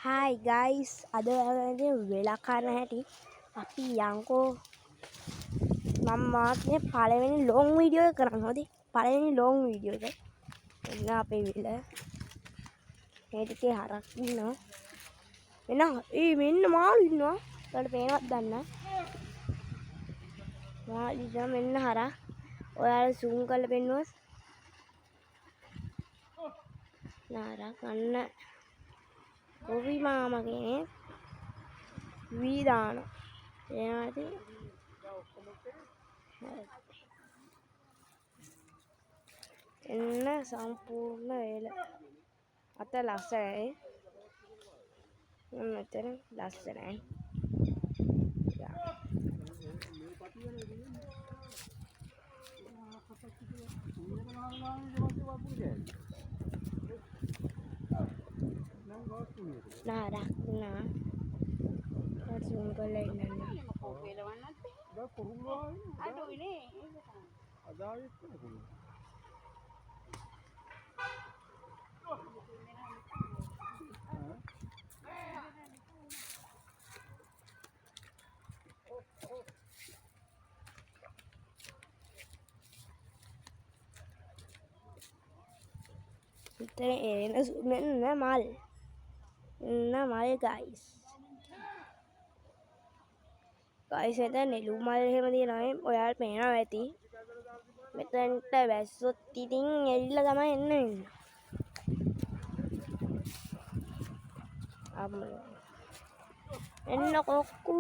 Hi guys, අද වෙලා කරන හැටි අපි යංකෝ මම මාත්නේ පළවෙනි ලොං වීඩියෝ එක කරන්න හොදේ පළවෙනි ලොං වීඩියෝ එක එන්න අපේ විල මේ ටිකේ හරක් ඉන්නවා එන්න මෙන්න මාළු ඉන්නවා ඔයාලට පේනවද දන්නේ මාළු ඉන්නවා මෙන්න හරක් ඔයාලා zoom කරලා පෙන්නුවොත් හරක් අන්න කොවි මාමා කෙනෙක් වී දානවා එයාට එන්න සම්පූර්ණ වේල අත ලස්සනයි මෙතන ලස්සනයි නාරක් නා zoom කරලා ඉන්නන්න මෙන්න මල් guys එතන නෙළුම් මල් එහෙම තියෙනවා ඔයාලට පේනවා ඇති මෙතනට වැස්සොත් ඉතින් එල්ල තමයි එන්න එන්න කොක්කු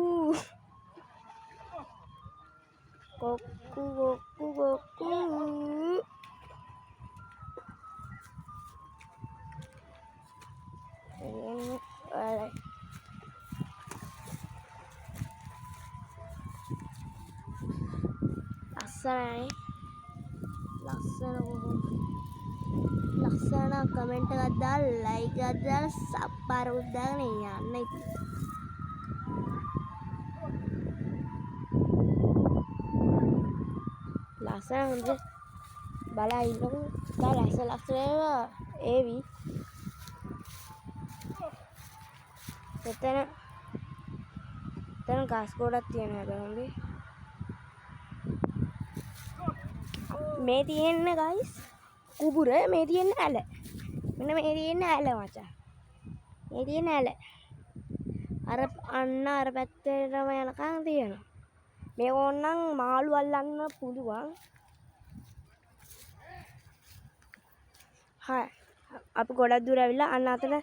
ලස්සන කමෙන්ට් එකක් දාලා ලයික් එකක් දාලා සබ් පාරකුත් දාගෙන යන්න ඉතින් ලස්සන හොඳ බලා ඉන්නකෝ තා ලස්සන ඒවා ඒවි එතන ගස් ගොඩක් තියෙනවා හැබැයි මේ තියෙන්නේ guys කුබුර මේ තියෙන්නේ ඇල මෙන්න මේ තියෙන්නේ ඇල මචං මේ තියෙන්නේ ඇල අර අන්න අර පැත්තටම යනකම් තියෙනවා මේක ඕනනම් මාළු අල්ලන්න පුළුවන් හා අපි ගොඩක් දුර ඇවිල්ලා අන්න අතන